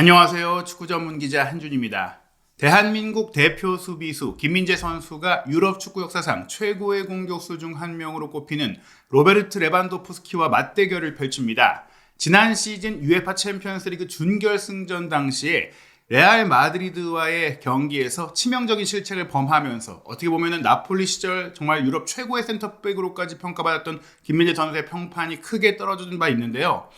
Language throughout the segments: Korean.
안녕하세요. 축구 전문 기자 한준입니다. 대한민국 대표 수비수 김민재 선수가 유럽 축구 역사상 최고의 공격수 중 한 명으로 꼽히는 로베르트 레반도프스키와 맞대결을 펼칩니다. 지난 시즌 UEFA 챔피언스리그 준결승전 당시에 레알 마드리드와의 경기에서 치명적인 실책을 범하면서 어떻게 보면 나폴리 시절 정말 유럽 최고의 센터백으로까지 평가받았던 김민재 선수의 평판이 크게 떨어진 바 있는데요.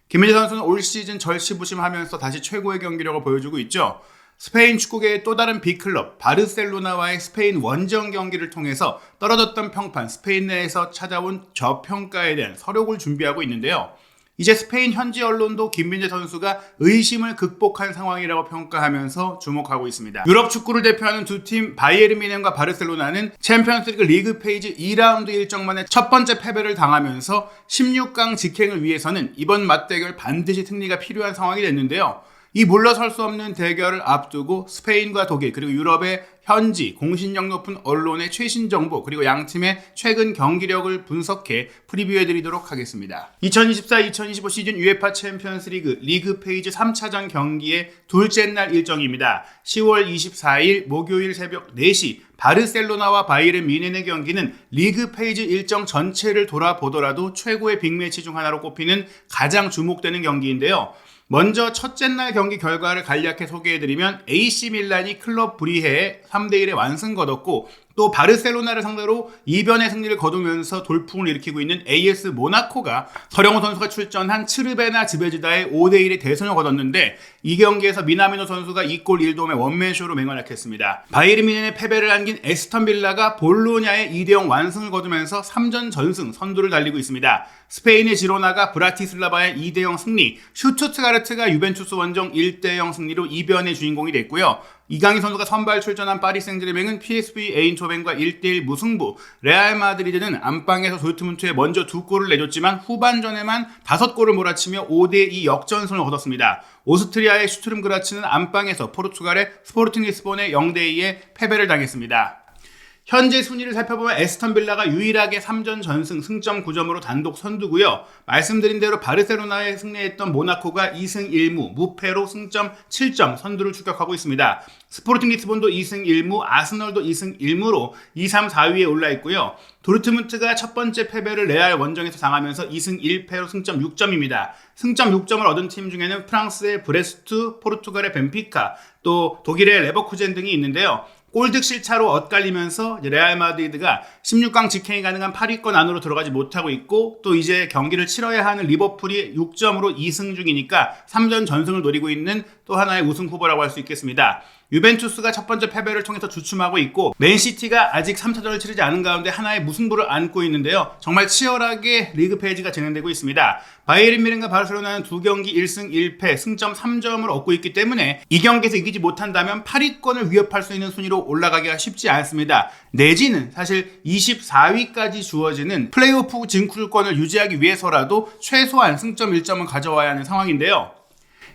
김민재 선수는 올 시즌 절치부심하면서 다시 최고의 경기력을 보여주고 있죠. 스페인 축구계의 또 다른 빅클럽 바르셀로나와의 스페인 원정 경기를 통해서 떨어졌던 평판, 스페인 내에서 찾아온 저평가에 대한 서력을 준비하고 있는데요. 이제 스페인 현지 언론도 김민재 선수가 의심을 극복한 상황이라고 평가하면서 주목하고 있습니다. 유럽 축구를 대표하는 두 팀 바이에른 뮌헨과 바르셀로나는 챔피언스리그 리그 페이지 2라운드 일정 만에 첫 번째 패배를 당하면서 16강 직행을 위해서는 이번 맞대결 반드시 승리가 필요한 상황이 됐는데요. 이 물러설 수 없는 대결을 앞두고 스페인과 독일 그리고 유럽의 현지 공신력 높은 언론의 최신 정보 그리고 양 팀의 최근 경기력을 분석해 프리뷰해드리도록 하겠습니다. 2024-2025 시즌 UEFA 챔피언스리그 리그 페이지 3차전 경기의 둘째 날 일정입니다. 10월 24일 목요일 새벽 4시 바르셀로나와 바이에른 뮌헨의 경기는 리그 페이지 일정 전체를 돌아보더라도 최고의 빅매치 중 하나로 꼽히는 가장 주목되는 경기인데요. 먼저 첫째 날 경기 결과를 간략히 소개해드리면 AC 밀란이 클럽 브리헤에 3대1의 완승 거뒀고 또 바르셀로나를 상대로 2변의 승리를 거두면서 돌풍을 일으키고 있는 AS 모나코가 서령호 선수가 출전한 츠르베나 즈베즈다의 5대1의 대승을 거뒀는데 이 경기에서 미나미노 선수가 2골 1도움의 원맨쇼로 맹활약했습니다. 바이에른 뮌헨의 패배를 안긴 에스턴 빌라가 볼로냐의 2대0 완승을 거두면서 3전 전승 선두를 달리고 있습니다. 스페인의 지로나가 브라티슬라바의 2대0 승리, 슈투트가르트가 유벤투스 원정 1대0 승리로 2변의 주인공이 됐고요. 이강인 선수가 선발 출전한 파리 생제르맹은 PSV 에인토벤과 1대1 무승부, 레알 마드리드는 안방에서 도르트문트에 먼저 2골을 내줬지만 후반전에만 5골을 몰아치며 5대2 역전승을 거뒀습니다. 오스트리아의 슈투름 그라츠는 안방에서 포르투갈의 스포르팅 리스본에 0대2의 패배를 당했습니다. 현재 순위를 살펴보면 에스턴 빌라가 유일하게 3전 전승 승점 9점으로 단독 선두고요. 말씀드린 대로 바르셀로나에 승리했던 모나코가 2승 1무, 무패로 승점 7점 선두를 추격하고 있습니다. 스포르팅 리스본도 2승 1무, 아스널도 2승 1무로 2, 3, 4위에 올라 있고요. 도르트문트가 첫 번째 패배를 레알 원정에서 당하면서 2승 1패로 승점 6점입니다. 승점 6점을 얻은 팀 중에는 프랑스의 브레스트, 포르투갈의 벤피카, 또 독일의 레버쿠젠 등이 있는데요. 골득실 차로 엇갈리면서 레알 마드리드가 16강 직행이 가능한 8위권 안으로 들어가지 못하고 있고 또 이제 경기를 치러야 하는 리버풀이 6점으로 2승 중이니까 3전 전승을 노리고 있는 또 하나의 우승 후보라고 할 수 있겠습니다. 유벤투스가 첫 번째 패배를 통해서 주춤하고 있고 맨시티가 아직 3차전을 치르지 않은 가운데 하나의 무승부를 안고 있는데요. 정말 치열하게 리그 페이지가 진행되고 있습니다. 바이에른 뮌헨과 바르셀로나는 두 경기 1승 1패 승점 3점을 얻고 있기 때문에 이 경기에서 이기지 못한다면 8위권을 위협할 수 있는 순위로 올라가기가 쉽지 않습니다. 내지는 사실 24위까지 주어지는 플레이오프 진출권을 유지하기 위해서라도 최소한 승점 1점은 가져와야 하는 상황인데요.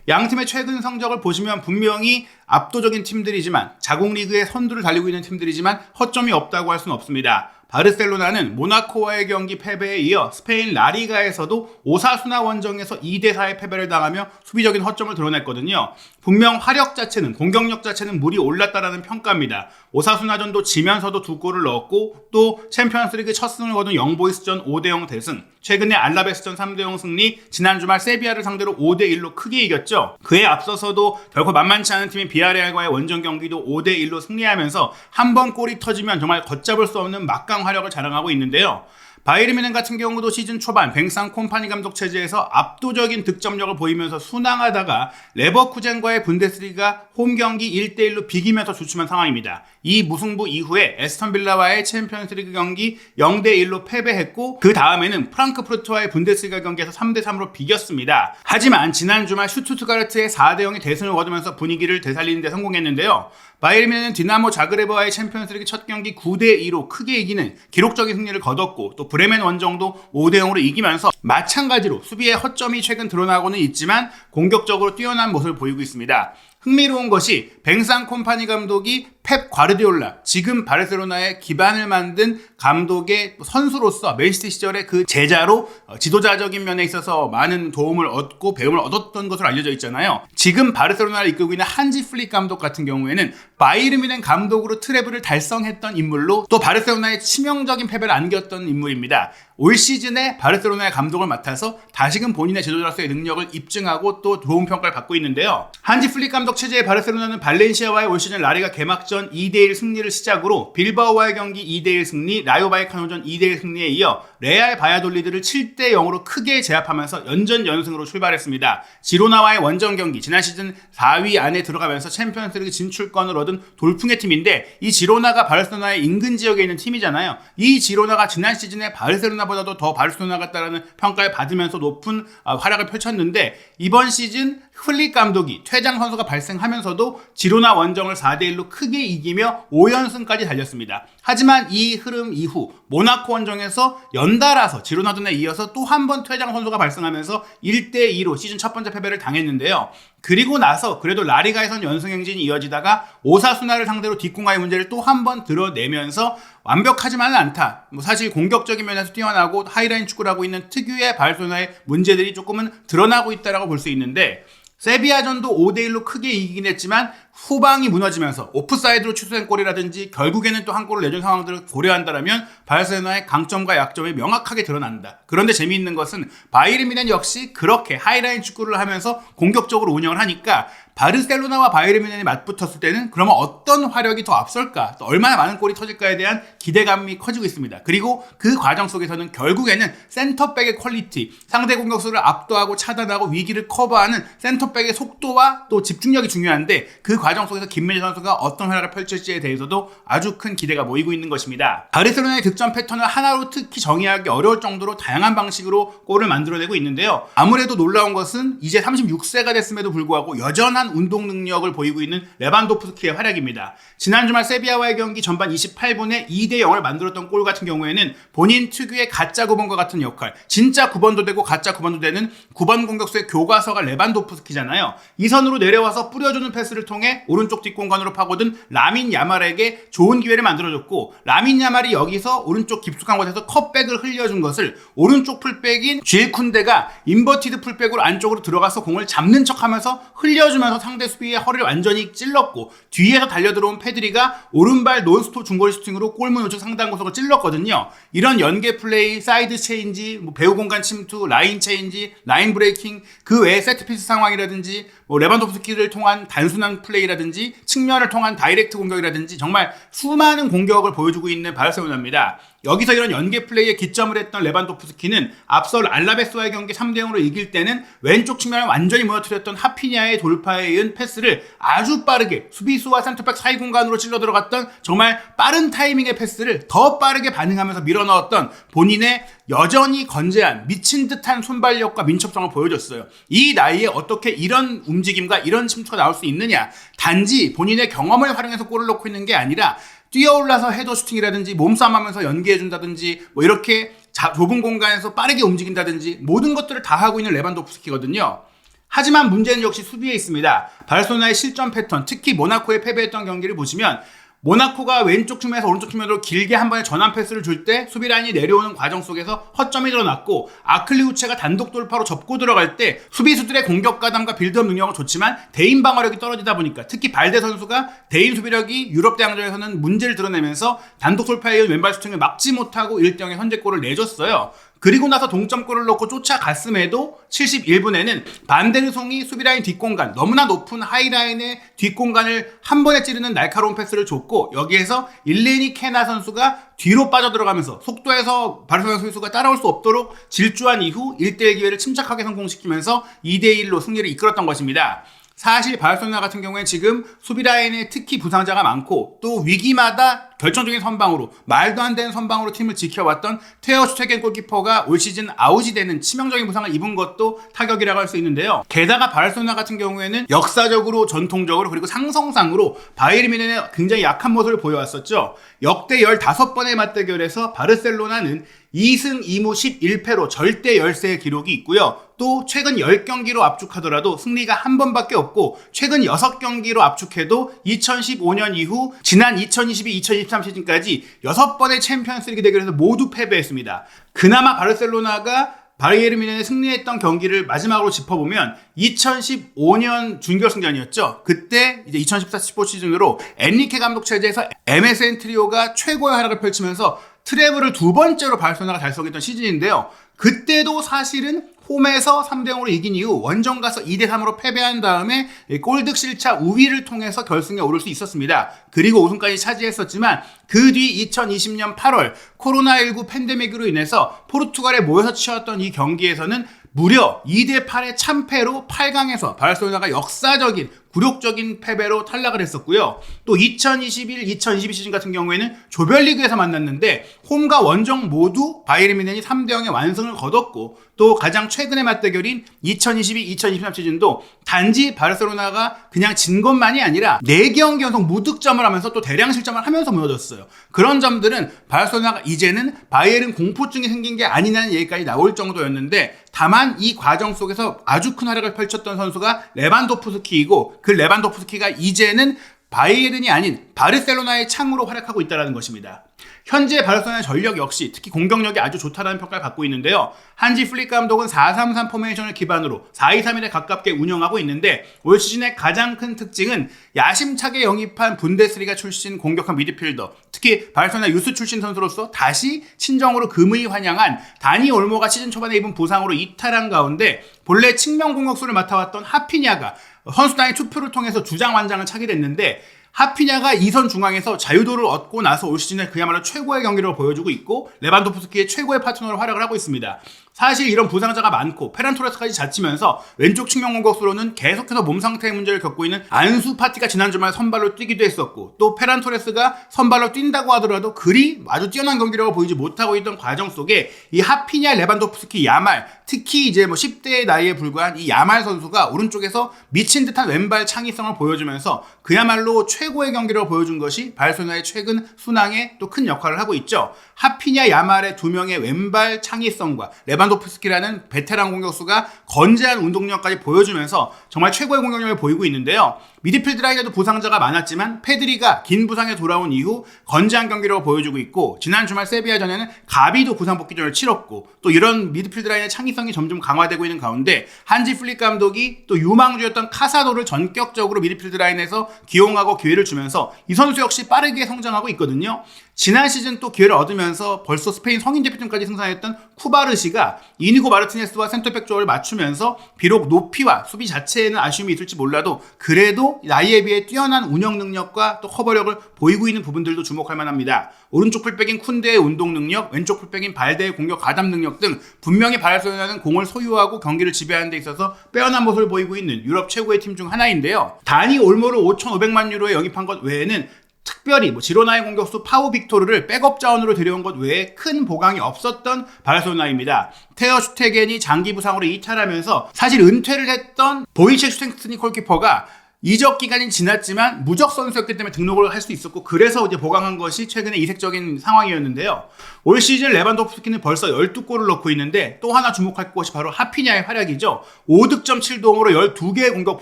양팀의 최근 성적을 보시면 분명히 압도적인 팀들이지만 자국 리그의 선두를 달리고 있는 팀들이지만 허점이 없다고 할 수는 없습니다. 바르셀로나는 모나코와의 경기 패배에 이어 스페인 라리가에서도 오사수나 원정에서 2대4의 패배를 당하며 수비적인 허점을 드러냈거든요. 분명 화력 자체는 공격력 자체는 물이 올랐다라는 평가입니다. 오사수나전도 지면서도 2골을 넣었고 또 챔피언스리그 첫 승을 거둔 영보이스전 5대0 대승, 최근에 알라베스전 3대0 승리, 지난 주말 세비야를 상대로 5대1로 크게 이겼죠. 그에 앞서서도 결코 만만치 않은 팀인 비아레알과의 원정 경기도 5대1로 승리하면서 한 번 골이 터지면 정말 걷잡을 수 없는 막강 화력을 자랑하고 있는데요. 바이에른 뮌헨 같은 경우도 시즌 초반 뱅상 콤파니 감독 체제에서 압도적인 득점력을 보이면서 순항하다가 레버쿠젠과의 분데스리가 홈 경기 1대1로 비기면서 주춤한 상황입니다. 이 무승부 이후에 에스턴 빌라와의 챔피언스리그 경기 0대1로 패배했고 그 다음에는 프랑크푸르트와의 분데스리가 경기에서 3대3으로 비겼습니다. 하지만 지난 주말 슈투트가르트의 4대0의 대승을 거두면서 분위기를 되살리는 데 성공했는데요. 바이에른 뮌헨은 디나모 자그레브와의 챔피언스리그 첫 경기 9대2로 크게 이기는 기록적인 승리를 거뒀고 또 브레멘 원정도 5대0으로 이기면서 마찬가지로 수비의 허점이 최근 드러나고는 있지만 공격적으로 뛰어난 모습을 보이고 있습니다. 흥미로운 것이 뱅상 콤파니 감독이 펩 과르디올라, 지금 바르셀로나의 기반을 만든 감독의 선수로서 맨시티 시절의 그 제자로 지도자적인 면에 있어서 많은 도움을 얻고 배움을 얻었던 것으로 알려져 있잖아요. 지금 바르셀로나를 이끌고 있는 한지 플릭 감독 같은 경우에는 바이에른 뮌헨 감독으로 트래블을 달성했던 인물로 또 바르셀로나의 치명적인 패배를 안겼던 인물입니다. 올 시즌에 바르셀로나의 감독을 맡아서 다시금 본인의 지도자로서의 능력을 입증하고 또 좋은 평가를 받고 있는데요. 한지 플릭 감독 체제의 바르셀로나는 발렌시아와의 올 시즌 라리가 개막전 2대1 승리를 시작으로 빌바오와의 경기 2대1 승리, 라요 바이카노전 2대1 승리에 이어 레알 바야돌리드를 7대0으로 크게 제압하면서 연전 연승으로 출발했습니다. 지로나와의 원정 경기, 지난 시즌 4위 안에 들어가면서 챔피언스리그 진출권을 얻은 돌풍의 팀인데, 이 지로나가 바르셀로나의 인근 지역에 있는 팀이잖아요. 이 지로나가 지난 시즌에 바르셀로나보다도 더 바르셀로나 같다라는 평가를 받으면서 높은 활약을 펼쳤는데, 이번 시즌 플릭 감독이 퇴장 선수가 발생하면서도 지로나 원정을 4대1로 크게 이기며 5연승까지 달렸습니다. 하지만 이 흐름 이후 모나코 원정에서 연달아서 지로나전에 이어서 또 한 번 퇴장 선수가 발생하면서 1대2로 시즌 첫 번째 패배를 당했는데요. 그리고 나서 그래도 라리가에선 연승 행진이 이어지다가 오사수나를 상대로 뒷공간의 문제를 또 한 번 드러내면서 완벽하지만은 않다. 사실 공격적인 면에서 뛰어나고 하이라인 축구를 하고 있는 특유의 바르셀로나의 문제들이 조금은 드러나고 있다라고 볼 수 있는데, 세비야전도 5대1로 크게 이기긴 했지만 후방이 무너지면서 오프사이드로 취소된 골이라든지 결국에는 또 한 골을 내준 상황들을 고려한다면 바르셀로나의 강점과 약점이 명확하게 드러난다. 그런데 재미있는 것은 바이에른 뮌헨 역시 그렇게 하이라인 축구를 하면서 공격적으로 운영을 하니까 바르셀로나와 바이에른 뮌헨이 맞붙었을 때는 그러면 어떤 화력이 더 앞설까, 또 얼마나 많은 골이 터질까에 대한 기대감이 커지고 있습니다. 그리고 그 과정 속에서는 결국에는 센터백의 퀄리티, 상대 공격수를 압도하고 차단하고 위기를 커버하는 센터백의 속도와 또 집중력이 중요한데, 그 과정 속에서 김민재 선수가 어떤 활약을 펼칠지에 대해서도 아주 큰 기대가 모이고 있는 것입니다. 바르셀로나의 득점 패턴을 하나로 특히 정의하기 어려울 정도로 다양한 방식으로 골을 만들어내고 있는데요. 아무래도 놀라운 것은 이제 36세가 됐음에도 불구하고 여전한 운동 능력을 보이고 있는 레반도프스키의 활약입니다. 지난 주말 세비야와의 경기 전반 28분에 2대0을 만들었던 골 같은 경우에는 본인 특유의 가짜 9번과 같은 역할, 진짜 9번도 되고 가짜 9번도 되는 9번 공격수의 교과서가 레반도프스키잖아요. 이 선으로 내려와서 뿌려주는 패스를 통해 오른쪽 뒷공간으로 파고든 라민 야말에게 좋은 기회를 만들어줬고, 라민 야말이 여기서 오른쪽 깊숙한 곳에서 컷백을 흘려준 것을 오른쪽 풀백인 쥘 쿤데가 인버티드 풀백으로 안쪽으로 들어가서 공을 잡는 척하면서 흘려주면서 상대 수비의 허리를 완전히 찔렀고, 뒤에서 달려들어온 페드리가 오른발 논스톱 중거리 슈팅으로 골문 우측 상단 구석을 찔렀거든요. 이런 연계 플레이, 사이드 체인지, 배우 공간 침투, 라인 체인지, 라인 브레이킹, 그 외에 세트피스 상황이라든지 레반도프스키를 통한 단순한 플레이라든지 측면을 통한 다이렉트 공격이라든지 정말 수많은 공격을 보여주고 있는 바르셀로나입니다. 여기서 이런 연계 플레이에 기점을 했던 레반도프스키는 앞서 알라베스와의 경기 3대0으로 이길 때는 왼쪽 측면을 완전히 무너뜨렸던 하피냐의 돌파에 의한 패스를 아주 빠르게 수비수와 센터백 사이 공간으로 찔러 들어갔던 정말 빠른 타이밍의 패스를 더 빠르게 반응하면서 밀어넣었던 본인의 여전히 건재한 미친 듯한 손발력과 민첩성을 보여줬어요. 이 나이에 어떻게 이런 움직임과 이런 침투가 나올 수 있느냐. 단지 본인의 경험을 활용해서 골을 넣고 있는 게 아니라 뛰어올라서 헤더 슈팅이라든지 몸싸움하면서 연계해준다든지 이렇게 좁은 공간에서 빠르게 움직인다든지 모든 것들을 다 하고 있는 레반도프스키거든요. 하지만 문제는 역시 수비에 있습니다. 바르셀로나의 실점 패턴, 특히 모나코에 패배했던 경기를 보시면 모나코가 왼쪽 측면에서 오른쪽 측면으로 길게 한 번에 전환 패스를 줄 때 수비 라인이 내려오는 과정 속에서 허점이 드러났고, 아클리 우체가 단독 돌파로 접고 들어갈 때 수비수들의 공격 가담과 빌드업 능력은 좋지만 대인 방어력이 떨어지다 보니까, 특히 발데 선수가 대인 수비력이 유럽 대항전에서는 문제를 드러내면서 단독 돌파에 의한 왼발 슈팅을 막지 못하고 1대0의 선제골을 내줬어요. 그리고 나서 동점골을 넣고 쫓아갔음에도 71분에는 반데르송이 수비라인 뒷공간, 너무나 높은 하이라인의 뒷공간을 한 번에 찌르는 날카로운 패스를 줬고, 여기에서 일레니 케나 선수가 뒤로 빠져들어가면서 속도에서 바르셀로나 수비수가 따라올 수 없도록 질주한 이후 1대1 기회를 침착하게 성공시키면서 2대1로 승리를 이끌었던 것입니다. 사실 바르셀로나 같은 경우에 지금 수비 라인에 특히 부상자가 많고, 또 위기마다 결정적인 선방으로, 말도 안 되는 선방으로 팀을 지켜왔던 테어 슈테겐 골키퍼가 올 시즌 아웃이 되는 치명적인 부상을 입은 것도 타격이라고 할 수 있는데요. 게다가 바르셀로나 같은 경우에는 역사적으로, 전통적으로, 그리고 상성상으로 바이에른 뮌헨의 굉장히 약한 모습을 보여왔었죠. 역대 15번의 맞대결에서 바르셀로나는 2승 2무 11패로 절대 열세의 기록이 있고요. 또 최근 10경기로 압축하더라도 승리가 한 번밖에 없고 최근 6경기로 압축해도 2015년 이후 지난 2022-2023 시즌까지 6번의 챔피언스리그 대결에서 모두 패배했습니다. 그나마 바르셀로나가 바이에른 뮌헨에 승리했던 경기를 마지막으로 짚어보면 2015년 준결승전이었죠. 그때 이제 2014-15 시즌으로 엔리케 감독 체제에서 MSN 트리오가 최고의 활약을 펼치면서 트래블을 두 번째로 바르셀로나가 달성했던 시즌인데요. 그때도 사실은 홈에서 3대0으로 이긴 이후 원정 가서 2대3으로 패배한 다음에 골득 실차 우위를 통해서 결승에 오를 수 있었습니다. 그리고 우승까지 차지했었지만 그 뒤 2020년 8월 코로나19 팬데믹으로 인해서 포르투갈에 모여서 치렀던 이 경기에서는 무려 2대8의 참패로 8강에서 바르셀로나가 역사적인 굴욕적인 패배로 탈락을 했었고요. 또 2021-2022 시즌 같은 경우에는 조별리그에서 만났는데 홈과 원정 모두 바이에른 뮌헨이 3대0의 완승을 거뒀고 또 가장 최근의 맞대결인 2022-2023 시즌도 단지 바르셀로나가 그냥 진 것만이 아니라 4경기 연속 무득점을 하면서 또 대량 실점을 하면서 무너졌어요. 그런 점들은 바르셀로나가 이제는 바이에른 공포증이 생긴 게 아니냐는 얘기까지 나올 정도였는데 다만 이 과정 속에서 아주 큰 활약을 펼쳤던 선수가 레반도프스키이고 그 레반도프스키가 이제는 바이에른이 아닌 바르셀로나의 창으로 활약하고 있다는 것입니다. 현재 바르셀로나의 전력 역시 특히 공격력이 아주 좋다는 평가를 받고 있는데요. 한지 플릭 감독은 4-3-3 포메이션을 기반으로 4-2-3-1에 가깝게 운영하고 있는데 올 시즌의 가장 큰 특징은 야심차게 영입한 분데스리가 출신 공격형 미드필더, 특히 바르셀로나 유스 출신 선수로서 다시 친정으로 금의 환영한 다니 올모가 시즌 초반에 입은 부상으로 이탈한 가운데 본래 측면 공격수를 맡아왔던 하피냐가 선수단의 투표를 통해서 주장 완장을 차게 됐는데 하피냐가 2선 중앙에서 자유도를 얻고 나서 올 시즌에 그야말로 최고의 경기를 보여주고 있고 레반도프스키의 최고의 파트너로 활약을 하고 있습니다. 사실 이런 부상자가 많고 페란 토레스까지 다치면서 왼쪽 측면 공격수로는 계속해서 몸 상태의 문제를 겪고 있는 안수 파티가 지난 주말 선발로 뛰기도 했었고 또 페란 토레스가 선발로 뛴다고 하더라도 그리 아주 뛰어난 경기력을 보이지 못하고 있던 과정 속에 이 하피냐, 레반도프스키, 야말 특히 이제 10대의 나이에 불과한 이 야말 선수가 오른쪽에서 미친 듯한 왼발 창의성을 보여주면서 그야말로 최고의 경기력을 보여준 것이 바르셀로나의 최근 순항에 또 큰 역할을 하고 있죠. 하피냐, 야말의 두 명의 왼발 창의성과 레반도프스키라는 베테랑 공격수가 건재한 운동력까지 보여주면서 정말 최고의 공격력을 보이고 있는데요. 미드필드 라인에도 부상자가 많았지만 페드리가 긴 부상에 돌아온 이후 건재한 경기력을 보여주고 있고 지난 주말 세비야전에는 가비도 부상 복귀전을 치렀고 또 이런 미드필드 라인의 창의성이 점점 강화되고 있는 가운데 한지 플릭 감독이 또 유망주였던 카사도를 전격적으로 미드필드 라인에서 기용하고 기회를 주면서 이 선수 역시 빠르게 성장하고 있거든요. 지난 시즌 또 기회를 얻으면서 벌써 스페인 성인 대표팀까지 승선했던 쿠바르시가 이니고 마르티네스와 센터백 조합을 맞추면서 비록 높이와 수비 자체에는 아쉬움이 있을지 몰라도 그래도 나이에 비해 뛰어난 운영 능력과 또 커버력을 보이고 있는 부분들도 주목할 만합니다. 오른쪽 풀백인 쿤데의 운동 능력, 왼쪽 풀백인 발데의 공격 가담 능력 등 분명히 바르셀로나는 공을 소유하고 경기를 지배하는 데 있어서 빼어난 모습을 보이고 있는 유럽 최고의 팀 중 하나인데요. 다니 올모를 5,500만 유로에 영입한 것 외에는 특별히 지로나의 공격수 파우 빅토르를 백업 자원으로 데려온 것 외에 큰 보강이 없었던 바르셀로나입니다. 테어 슈테겐이 장기 부상으로 이탈하면서 사실 은퇴를 했던 보이체 슈텐스니 골키퍼가 이적 기간이 지났지만 무적 선수였기 때문에 등록을 할 수 있었고 그래서 이제 보강한 것이 최근에 이색적인 상황이었는데요. 올 시즌 레반도프스키는 벌써 12골을 넣고 있는데 또 하나 주목할 것이 바로 하피냐의 활약이죠. 5득점 7도움으로 12개의 공격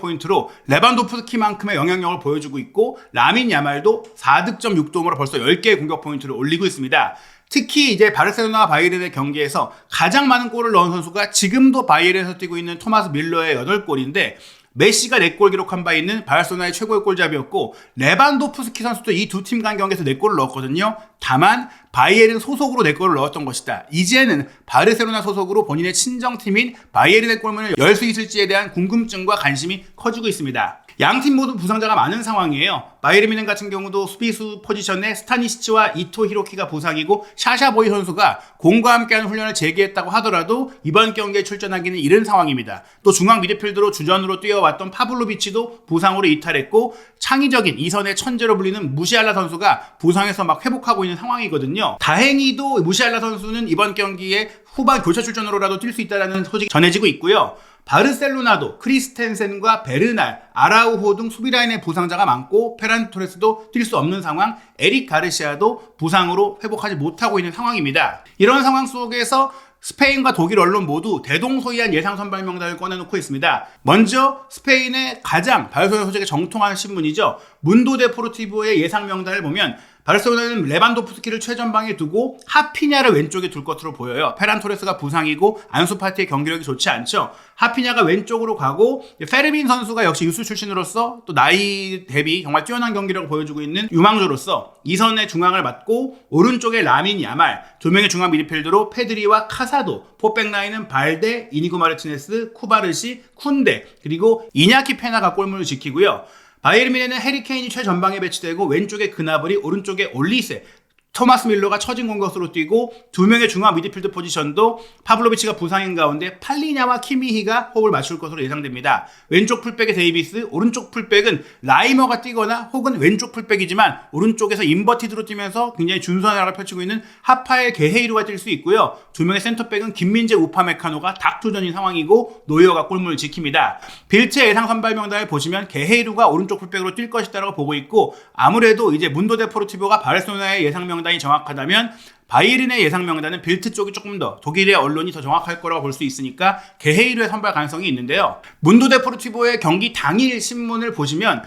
포인트로 레반도프스키만큼의 영향력을 보여주고 있고 라민 야말도 4득점 6도움으로 벌써 10개의 공격 포인트를 올리고 있습니다. 특히 이제 바르셀로나와 바이에른의 경기에서 가장 많은 골을 넣은 선수가 지금도 바이에른에서 뛰고 있는 토마스 밀러의 8골인데 메시가 4골 기록한 바 있는 바르셀로나의 최고의 골잡이였고 레반도프스키 선수도 이 두 팀 간 경기에서 4골을 넣었거든요. 다만 바이에른 소속으로 4골을 넣었던 것이다. 이제는 바르셀로나 소속으로 본인의 친정팀인 바이에른의 골문을 열 수 있을지에 대한 궁금증과 관심이 커지고 있습니다. 양팀 모두 부상자가 많은 상황이에요. 바이에른 뮌헨 같은 경우도 수비수 포지션에 스타니시치와 이토 히로키가 부상이고 샤샤보이 선수가 공과 함께하는 훈련을 재개했다고 하더라도 이번 경기에 출전하기는 이른 상황입니다. 또 중앙 미드필더로 주전으로 뛰어왔던 파블로비치도 부상으로 이탈했고 창의적인 이선의 천재로 불리는 무시알라 선수가 부상에서 막 회복하고 있는 상황이거든요. 다행히도 무시알라 선수는 이번 경기에 후반 교체 출전으로라도 뛸 수 있다는 소식이 전해지고 있고요. 바르셀로나도 크리스텐센과 베르날, 아라우호 등 수비 라인의 부상자가 많고 페란 토레스도 뛸 수 없는 상황, 에릭 가르시아도 부상으로 회복하지 못하고 있는 상황입니다. 이런 상황 속에서 스페인과 독일 언론 모두 대동소이한 예상 선발 명단을 꺼내놓고 있습니다. 먼저 스페인의 가장 바르셀로나 소식에 정통한 신문이죠. 문도 데포르티보의 예상 명단을 보면 바르셀로나는 레반도프스키를 최전방에 두고 하피냐를 왼쪽에 둘 것으로 보여요. 페란 토레스가 부상이고 안수 파티의 경기력이 좋지 않죠. 하피냐가 왼쪽으로 가고 페르민 선수가 역시 유수 출신으로서 또 나이 대비 정말 뛰어난 경기력을 보여주고 있는 유망주로서 이선의 중앙을 맡고 오른쪽에 라민 야말, 두 명의 중앙 미드필더로 페드리와 카사도, 포백 라인은 발데, 이니고 마르티네스, 쿠바르시, 쿤데, 그리고 이냐키 페나가 골문을 지키고요. 바이에른 뮌헨은 해리 케인이 최전방에 배치되고 왼쪽에 그나브리, 오른쪽에 올리세, 토마스 밀러가 처진 공격수로 뛰고 두 명의 중앙 미드필드 포지션도 파블로비치가 부상인 가운데 팔리냐와 키미히가 호흡을 맞출 것으로 예상됩니다. 왼쪽 풀백에 데이비스, 오른쪽 풀백은 라이머가 뛰거나 혹은 왼쪽 풀백이지만 오른쪽에서 인버티드로 뛰면서 굉장히 준수한 활약을 펼치고 있는 하파엘 게헤이루가 뛸 수 있고요. 두 명의 센터백은 김민재, 우파메카노가 닥투전인 상황이고 노이어가 골문을 지킵니다. 빌트의 예상 선발 명단을 보시면 게헤이루가 오른쪽 풀백으로 뛸 것이다라고 보고 있고 아무래도 이제 문도 데포르티보가 바르셀로나의 예상 명단이 정확하다면 바이에른의 예상 명단은 빌트 쪽이 조금 더 독일의 언론이 더 정확할 거라고 볼 수 있으니까 게헤이루의 선발 가능성이 있는데요. 문도 데포르티보의 경기 당일 신문을 보시면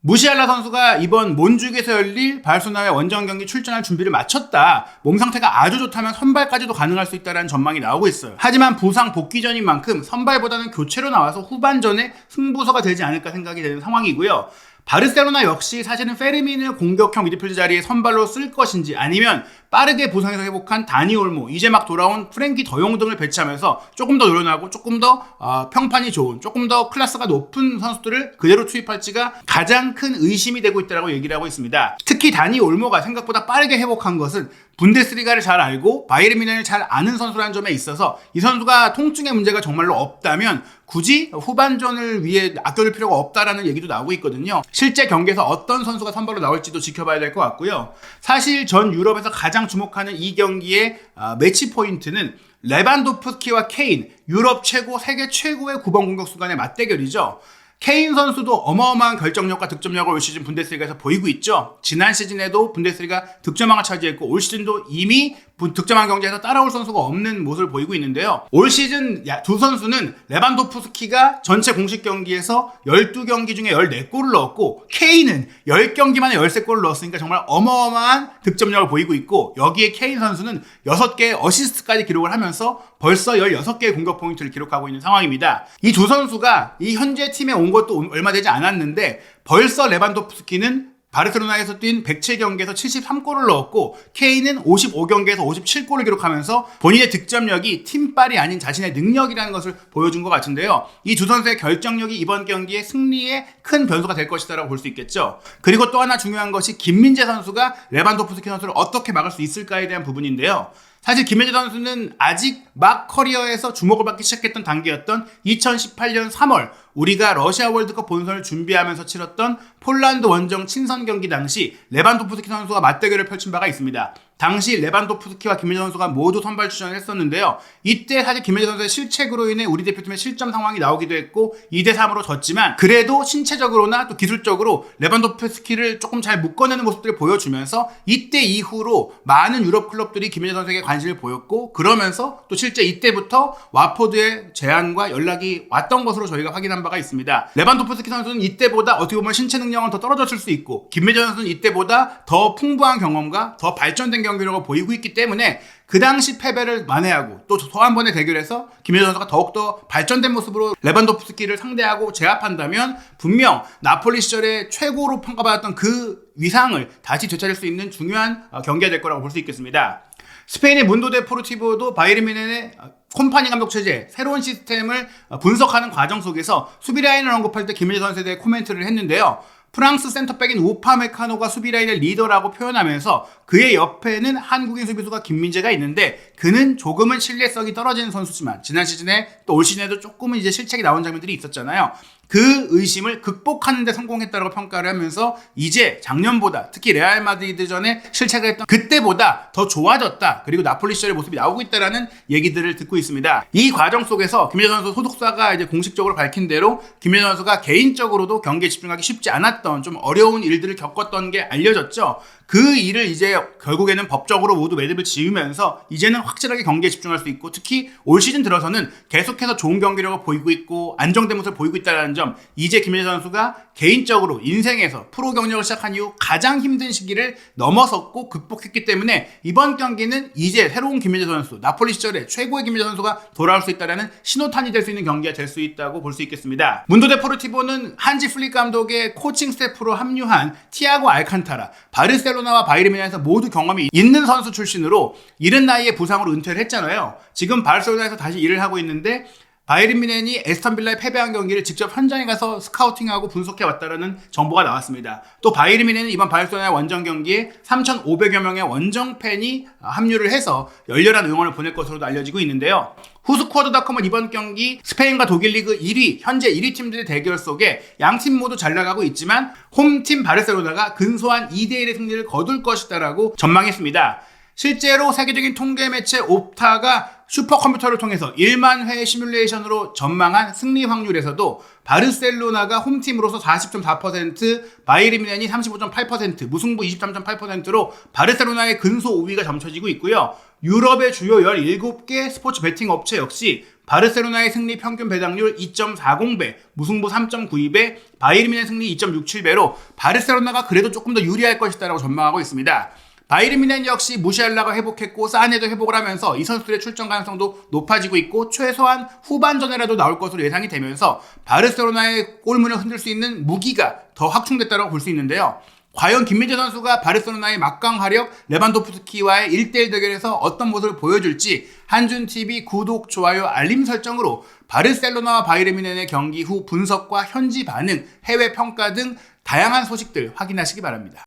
무시알라 선수가 이번 몬주익에서 열릴 바르셀로나의 원정 경기 출전할 준비를 마쳤다. 몸 상태가 아주 좋다면 선발까지도 가능할 수 있다는 전망이 나오고 있어요. 하지만 부상 복귀전인 만큼 선발보다는 교체로 나와서 후반전에 승부서가 되지 않을까 생각이 되는 상황이고요. 바르셀로나 역시 사실은 페르민을 공격형 미드필드 자리에 선발로 쓸 것인지 아니면 빠르게 부상에서 회복한 다니 올모, 이제 막 돌아온 프랭키 더용 등을 배치하면서 조금 더 노련하고 조금 더 평판이 좋은, 조금 더 클래스가 높은 선수들을 그대로 투입할지가 가장 큰 의심이 되고 있다고 얘기를 하고 있습니다. 특히 다니 올모가 생각보다 빠르게 회복한 것은 분데스리가를 잘 알고 바이에른 뮌헨을 잘 아는 선수라는 점에 있어서 이 선수가 통증의 문제가 정말로 없다면 굳이 후반전을 위해 아껴둘 필요가 없다라는 얘기도 나오고 있거든요. 실제 경기에서 어떤 선수가 선발로 나올지도 지켜봐야 될 것 같고요. 사실 전 유럽에서 가장 주목하는 이 경기의 매치 포인트는 레반도프스키와 케인, 유럽 최고, 세계 최고의 9번 공격수 간의 맞대결이죠. 케인 선수도 어마어마한 결정력과 득점력을 올 시즌 분데스리가에서 보이고 있죠. 지난 시즌에도 분데스리가 득점왕을 차지했고 올 시즌도 이미 득점왕 경쟁에서 따라올 선수가 없는 모습을 보이고 있는데요. 올 시즌 두 선수는 레반도프스키가 전체 공식 경기에서 12경기 중에 14골을 넣었고 케인은 10경기 만에 13골을 넣었으니까 정말 어마어마한 득점력을 보이고 있고 여기에 케인 선수는 6개의 어시스트까지 기록을 하면서 벌써 16개의 공격 포인트를 기록하고 있는 상황입니다. 이 두 선수가 이 현재 팀에 온 것도 얼마 되지 않았는데 벌써 레반도프스키는 바르셀로나에서 뛴 107경기에서 73골을 넣었고 케인은 55경기에서 57골을 기록하면서 본인의 득점력이 팀빨이 아닌 자신의 능력이라는 것을 보여준 것 같은데요. 이 두 선수의 결정력이 이번 경기의 승리에 큰 변수가 될 것이다라고 볼 수 있겠죠. 그리고 또 하나 중요한 것이 김민재 선수가 레반도프스키 선수를 어떻게 막을 수 있을까에 대한 부분인데요. 사실 김민재 선수는 아직 막 커리어에서 주목을 받기 시작했던 단계였던 2018년 3월 우리가 러시아 월드컵 본선을 준비하면서 치렀던 폴란드 원정 친선 경기 당시 레반도프스키 선수와 맞대결을 펼친 바가 있습니다. 당시 레반도프스키와 김민재 선수가 모두 선발 출전을 했었는데요. 이때 사실 김민재 선수의 실책으로 인해 우리 대표팀의 실점 상황이 나오기도 했고 2대3으로 졌지만 그래도 신체적으로나 또 기술적으로 레반도프스키를 조금 잘 묶어내는 모습들을 보여주면서 이때 이후로 많은 유럽 클럽들이 김민재 선수에게 관심을 보였고 그러면서 또 실제 이때부터 와포드의 제안과 연락이 왔던 것으로 저희가 확인한 바가 있습니다. 레반도프스키 선수는 이때보다 어떻게 보면 신체 능력은 더 떨어졌을 수 있고 김민재 선수는 이때보다 더 풍부한 경험과 더 발전된 경기력을 보이고 있기 때문에 그 당시 패배를 만회하고 또 한 번의 대결에서 김민재 선수가 더욱더 발전된 모습으로 레반도프스키를 상대하고 제압한다면 분명 나폴리 시절에 최고로 평가받았던 그 위상을 다시 되찾을 수 있는 중요한 경기가 될 거라고 볼 수 있겠습니다. 스페인의 문도 데포르티보도 바이에른 뮌헨의 콤파니 감독 체제, 새로운 시스템을 분석하는 과정 속에서 수비 라인을 언급할 때 김민재 선수에 대해 코멘트를 했는데요. 프랑스 센터백인 우파메카노가 수비라인의 리더라고 표현하면서 그의 옆에는 한국인 수비수가 김민재가 있는데 그는 조금은 신뢰성이 떨어지는 선수지만 지난 시즌에 또 올 시즌에도 조금은 이제 실책이 나온 장면들이 있었잖아요. 그 의심을 극복하는 데 성공했다고 평가를 하면서 이제 작년보다 특히 레알 마드리드전에 실책을 했던 그때보다 더 좋아졌다. 그리고 나폴리 시절의 모습이 나오고 있다라는 얘기들을 듣고 있습니다. 이 과정 속에서 김민재 선수 소속사가 이제 공식적으로 밝힌 대로 김민재 선수가 개인적으로도 경기에 집중하기 쉽지 않았던 좀 어려운 일들을 겪었던 게 알려졌죠. 그 일을 이제 결국에는 법적으로 모두 매듭을 지으면서 이제는 확실하게 경기에 집중할 수 있고 특히 올 시즌 들어서는 계속해서 좋은 경기력을 보이고 있고 안정된 모습을 보이고 있다는 점, 이제 김민재 선수가 개인적으로 인생에서 프로 경력을 시작한 이후 가장 힘든 시기를 넘어섰고 극복했기 때문에 이번 경기는 이제 새로운 김민재 선수, 나폴리 시절의 최고의 김민재 선수가 돌아올 수 있다는 신호탄이 될 수 있는 경기가 될 수 있다고 볼 수 있겠습니다. 문도 데포르티보는 한지 플릭 감독의 코칭 스태프로 합류한 티아고 알칸타라, 바르셀로나와 바이에른 뮌헨에서 모두 경험이 있는 선수 출신으로 이른 나이에 부상으로 은퇴를 했잖아요. 지금 바르셀로나에서 다시 일을 하고 있는데 바이에른 뮌헨이 에스턴 빌라에 패배한 경기를 직접 현장에 가서 스카우팅하고 분석해 왔다라는 정보가 나왔습니다. 또 바이에른 뮌헨은 이번 바르셀로나의 원정 경기에 3,500여 명의 원정 팬이 합류를 해서 열렬한 응원을 보낼 것으로도 알려지고 있는데요. 후스쿼드닷컴은 이번 경기 스페인과 독일 리그 1위, 현재 1위 팀들의 대결 속에 양팀 모두 잘 나가고 있지만 홈팀 바르셀로나가 근소한 2대1의 승리를 거둘 것이다라고 전망했습니다. 실제로 세계적인 통계 매체 옵타가 슈퍼컴퓨터를 통해서 1만 회의 시뮬레이션으로 전망한 승리 확률에서도 바르셀로나가 홈팀으로서 40.4%, 바이에른 뮌헨이 35.8%, 무승부 23.8%로 바르셀로나의 근소 5위가 점쳐지고 있고요. 유럽의 주요 17개 스포츠 베팅 업체 역시 바르셀로나의 승리 평균 배당률 2.40배, 무승부 3.92배, 바이에른 뮌헨 승리 2.67배로 바르셀로나가 그래도 조금 더 유리할 것이다라고 전망하고 있습니다. 바이에른 뮌헨 역시 무시알라가 회복했고 사네도 회복을 하면서 이 선수들의 출전 가능성도 높아지고 있고 최소한 후반전에라도 나올 것으로 예상이 되면서 바르셀로나의 골문을 흔들 수 있는 무기가 더 확충됐다고 볼 수 있는데요. 과연 김민재 선수가 바르셀로나의 막강 화력 레반도프스키와의 1대1 대결에서 어떤 모습을 보여줄지 한준TV 구독, 좋아요, 알림 설정으로 바르셀로나와 바이에른 뮌헨의 경기 후 분석과 현지 반응, 해외 평가 등 다양한 소식들 확인하시기 바랍니다.